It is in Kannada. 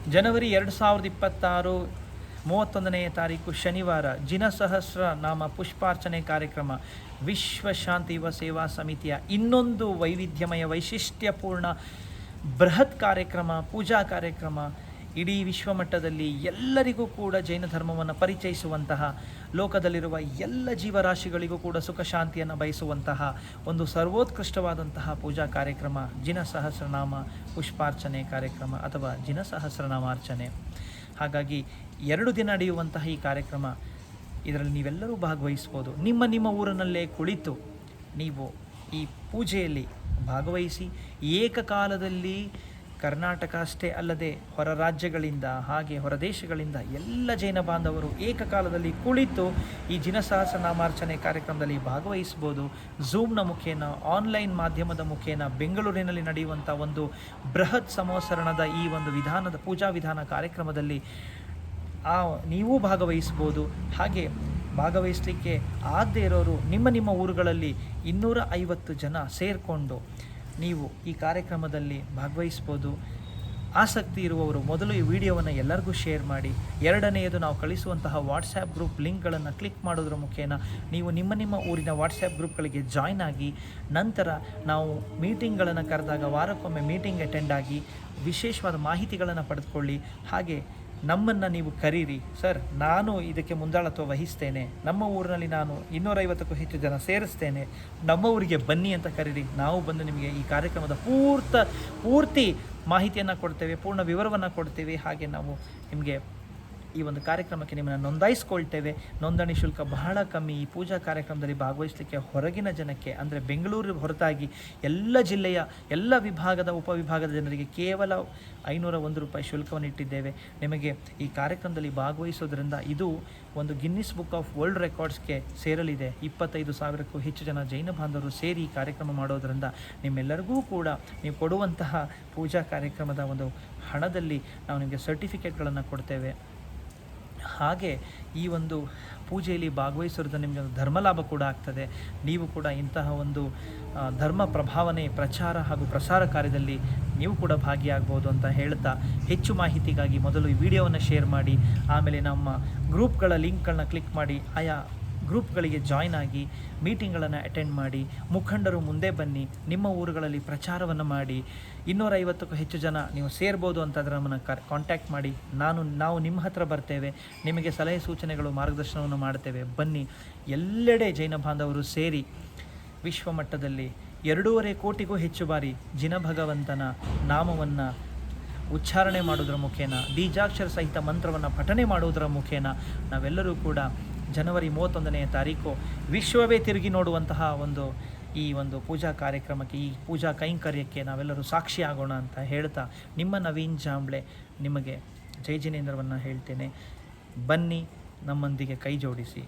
ಜನವರಿ 2026 31ನೇ ತಾರೀಕು ಶನಿವಾರ ಜಿನಸಹಸ್ರ ನಾಮ ಪುಷ್ಪಾರ್ಚನೆ ಕಾರ್ಯಕ್ರಮ ವಿಶ್ವ ಶಾಂತಿ ಯುವ ಸೇವಾ ಸಮಿತಿಯ ಇನ್ನೊಂದು ವೈವಿಧ್ಯಮಯ ವೈಶಿಷ್ಟ್ಯಪೂರ್ಣ ಬೃಹತ್ ಕಾರ್ಯಕ್ರಮ, ಪೂಜಾ ಕಾರ್ಯಕ್ರಮ. ಇಡೀ ವಿಶ್ವಮಟ್ಟದಲ್ಲಿ ಎಲ್ಲರಿಗೂ ಕೂಡ ಜೈನ ಧರ್ಮವನ್ನು ಪರಿಚಯಿಸುವಂತಹ, ಲೋಕದಲ್ಲಿರುವ ಎಲ್ಲ ಜೀವರಾಶಿಗಳಿಗೂ ಕೂಡ ಸುಖ ಶಾಂತಿಯನ್ನು ಬಯಸುವಂತಹ ಒಂದು ಸರ್ವೋತ್ಕೃಷ್ಟವಾದಂತಹ ಪೂಜಾ ಕಾರ್ಯಕ್ರಮ ಜಿನಸಹಸ್ರನಾಮ ಪುಷ್ಪಾರ್ಚನೆ ಕಾರ್ಯಕ್ರಮ ಅಥವಾ ಜಿನಸಹಸ್ರನಾಮಾರ್ಚನೆ. ಹಾಗಾಗಿ 2 ದಿನ ನಡೆಯುವಂತಹ ಈ ಕಾರ್ಯಕ್ರಮ, ಇದರಲ್ಲಿ ನೀವೆಲ್ಲರೂ ಭಾಗವಹಿಸ್ಬೋದು. ನಿಮ್ಮ ಊರಿನಲ್ಲೇ ಕುಳಿತು ನೀವು ಈ ಪೂಜೆಯಲ್ಲಿ ಭಾಗವಹಿಸಿ ಏಕಕಾಲದಲ್ಲಿ ಕರ್ನಾಟಕ ಅಷ್ಟೇ ಅಲ್ಲದೆ ಹೊರ ರಾಜ್ಯಗಳಿಂದ ಹಾಗೆ ಹೊರ ದೇಶಗಳಿಂದ ಎಲ್ಲ ಜೈನ ಬಾಂಧವರು ಏಕಕಾಲದಲ್ಲಿ ಕುಳಿತು ಈ ಜಿನಸಹಸ್ರನಾಮಾರ್ಚನೆ ಕಾರ್ಯಕ್ರಮದಲ್ಲಿ ಭಾಗವಹಿಸ್ಬೋದು. ಝೂಮ್ನ ಮುಖೇನ, ಆನ್ಲೈನ್ ಮಾಧ್ಯಮದ ಮುಖೇನ ಬೆಂಗಳೂರಿನಲ್ಲಿ ನಡೆಯುವಂಥ ಒಂದು ಬೃಹತ್ ಸಂವತ್ಸರಣದ ಈ ಒಂದು ಪೂಜಾ ವಿಧಾನ ಕಾರ್ಯಕ್ರಮದಲ್ಲಿ ನೀವೂ ಭಾಗವಹಿಸ್ಬೋದು. ಹಾಗೆ ಭಾಗವಹಿಸಲಿಕ್ಕೆ ಆಗದೇ ಇರೋರು ನಿಮ್ಮ ಊರುಗಳಲ್ಲಿ 250 ಜನ ಸೇರಿಕೊಂಡು ನೀವು ಈ ಕಾರ್ಯಕ್ರಮದಲ್ಲಿ ಭಾಗವಹಿಸ್ಬೋದು. ಆಸಕ್ತಿ ಇರುವವರು ಮೊದಲು ಈ ವಿಡಿಯೋವನ್ನು ಎಲ್ಲರಿಗೂ ಶೇರ್ ಮಾಡಿ. ಎರಡನೆಯದು, ನಾವು ಕಳಿಸುವಂತಹ ವಾಟ್ಸ್ಯಾಪ್ ಗ್ರೂಪ್ ಲಿಂಕ್ಗಳನ್ನು ಕ್ಲಿಕ್ ಮಾಡೋದ್ರ ಮುಖೇನ ನೀವು ನಿಮ್ಮ ಊರಿನ ವಾಟ್ಸ್ಯಾಪ್ ಗ್ರೂಪ್ಗಳಿಗೆ ಜಾಯ್ನ್ ಆಗಿ, ನಂತರ ನಾವು ಮೀಟಿಂಗ್ಗಳನ್ನು ಕರೆದಾಗ ವಾರಕ್ಕೊಮ್ಮೆ ಮೀಟಿಂಗ್ ಅಟೆಂಡ್ ಆಗಿ ವಿಶೇಷವಾದ ಮಾಹಿತಿಗಳನ್ನು ಪಡೆದುಕೊಳ್ಳಿ. ಹಾಗೆ ನಮ್ಮನ್ನು ನೀವು ಕರೀರಿ, ಸರ್ ನಾನು ಇದಕ್ಕೆ ಮುಂದಾಳತ್ವ ವಹಿಸ್ತೇನೆ, ನಮ್ಮ ಊರಿನಲ್ಲಿ ನಾನು 250ಕ್ಕೂ ಹೆಚ್ಚು ಜನ ಸೇರಿಸ್ತೇನೆ, ನಮ್ಮ ಊರಿಗೆ ಬನ್ನಿ ಅಂತ ಕರೀರಿ. ನಾವು ಬಂದು ನಿಮಗೆ ಈ ಕಾರ್ಯಕ್ರಮದ ಪೂರ್ತಿ ಮಾಹಿತಿಯನ್ನು ಕೊಡ್ತೇವೆ, ಪೂರ್ಣ ವಿವರವನ್ನು ಕೊಡ್ತೇವೆ. ಹಾಗೆ ನಾವು ನಿಮಗೆ ಈ ಒಂದು ಕಾರ್ಯಕ್ರಮಕ್ಕೆ ನಿಮ್ಮನ್ನು ನೋಂದಾಯಿಸ್ಕೊಳ್ತೇವೆ. ನೋಂದಣಿ ಶುಲ್ಕ ಬಹಳ ಕಮ್ಮಿ. ಈ ಪೂಜಾ ಕಾರ್ಯಕ್ರಮದಲ್ಲಿ ಭಾಗವಹಿಸಲಿಕ್ಕೆ ಹೊರಗಿನ ಜನಕ್ಕೆ, ಅಂದರೆ ಬೆಂಗಳೂರು ಹೊರತಾಗಿ ಎಲ್ಲ ಜಿಲ್ಲೆಯ ಎಲ್ಲ ವಿಭಾಗದ ಉಪವಿಭಾಗದ ಜನರಿಗೆ ಕೇವಲ 501 ರೂಪಾಯಿ ಶುಲ್ಕವನ್ನು ಇಟ್ಟಿದ್ದೇವೆ. ನಿಮಗೆ ಈ ಕಾರ್ಯಕ್ರಮದಲ್ಲಿ ಭಾಗವಹಿಸೋದ್ರಿಂದ ಇದು ಒಂದು ಗಿನ್ನಿಸ್ ಬುಕ್ ಆಫ್ ವರ್ಲ್ಡ್ ರೆಕಾರ್ಡ್ಸ್ಗೆ ಸೇರಲಿದೆ. 25,000ಕ್ಕೂ ಹೆಚ್ಚು ಜನ ಜೈನ ಬಾಂಧವರು ಸೇರಿ ಈ ಕಾರ್ಯಕ್ರಮ ಮಾಡೋದರಿಂದ ನಿಮ್ಮೆಲ್ಲರಿಗೂ ಕೂಡ ನೀವು ಕೊಡುವಂತಹ ಪೂಜಾ ಕಾರ್ಯಕ್ರಮದ ಒಂದು ಹಣದಲ್ಲಿ ನಾವು ನಿಮಗೆ ಸರ್ಟಿಫಿಕೇಟ್ಗಳನ್ನು ಕೊಡ್ತೇವೆ. ಹಾಗೆ ಈ ಒಂದು ಪೂಜೆಯಲ್ಲಿ ಭಾಗವಹಿಸೋದ್ರಿಂದ ನಿಮಗೆ ಒಂದು ಧರ್ಮಲಾಭ ಕೂಡ ಆಗ್ತದೆ. ನೀವು ಕೂಡ ಇಂತಹ ಒಂದು ಧರ್ಮ ಪ್ರಭಾವನೆ, ಪ್ರಚಾರ ಹಾಗೂ ಪ್ರಸಾರ ಕಾರ್ಯದಲ್ಲಿ ನೀವು ಕೂಡ ಭಾಗಿಯಾಗ್ಬೋದು ಅಂತ ಹೇಳ್ತಾ, ಹೆಚ್ಚು ಮಾಹಿತಿಗಾಗಿ ಮೊದಲು ಈ ವಿಡಿಯೋವನ್ನು ಶೇರ್ ಮಾಡಿ, ಆಮೇಲೆ ನಮ್ಮ ಗ್ರೂಪ್ಗಳ ಲಿಂಕ್ಗಳನ್ನ ಕ್ಲಿಕ್ ಮಾಡಿ ಆಯಾ ಗ್ರೂಪ್ಗಳಿಗೆ ಜಾಯ್ನ್ ಆಗಿ ಮೀಟಿಂಗ್ಗಳನ್ನು ಅಟೆಂಡ್ ಮಾಡಿ, ಮುಖಂಡರು ಮುಂದೆ ಬನ್ನಿ, ನಿಮ್ಮ ಊರುಗಳಲ್ಲಿ ಪ್ರಚಾರವನ್ನು ಮಾಡಿ. 250ಕ್ಕೂ ಹೆಚ್ಚು ಜನ ನೀವು ಸೇರ್ಬೋದು ಅಂತಂದರೆ ನಮ್ಮನ್ನು ಕಾಂಟ್ಯಾಕ್ಟ್ ಮಾಡಿ. ನಾವು ನಿಮ್ಮ ಹತ್ರ ಬರ್ತೇವೆ, ನಿಮಗೆ ಸಲಹೆ ಸೂಚನೆಗಳು, ಮಾರ್ಗದರ್ಶನವನ್ನು ಮಾಡ್ತೇವೆ. ಬನ್ನಿ, ಎಲ್ಲೆಡೆ ಜೈನ ಬಾಂಧವರು ಸೇರಿ ವಿಶ್ವಮಟ್ಟದಲ್ಲಿ 2.5 ಕೋಟಿಗೂ ಹೆಚ್ಚು ಬಾರಿ ಜಿನ ಭಗವಂತನ ನಾಮವನ್ನು ಉಚ್ಚಾರಣೆ ಮಾಡೋದ್ರ ಮುಖೇನ, ಬೀಜಾಕ್ಷರ ಸಹಿತ ಮಂತ್ರವನ್ನು ಪಠನೆ ಮಾಡೋದರ ಮುಖೇನ ನಾವೆಲ್ಲರೂ ಕೂಡ ಜನವರಿ 31ನೇ ತಾರೀಕು ವಿಶ್ವವೇ ತಿರುಗಿ ನೋಡುವಂತಹ ಈ ಒಂದು ಪೂಜಾ ಕಾರ್ಯಕ್ರಮಕ್ಕೆ, ಈ ಪೂಜಾ ಕೈಂಕರ್ಯಕ್ಕೆ ನಾವೆಲ್ಲರೂ ಸಾಕ್ಷಿ ಆಗೋಣ ಅಂತ ಹೇಳ್ತಾ, ನಿಮ್ಮ ನವೀನ್ ಜಾಂಬ್ಳೆ ನಿಮಗೆ ಜೈ ಜಿನೇಂದ್ರವನ್ನು ಹೇಳ್ತೇನೆ. ಬನ್ನಿ, ನಮ್ಮೊಂದಿಗೆ ಕೈ ಜೋಡಿಸಿ.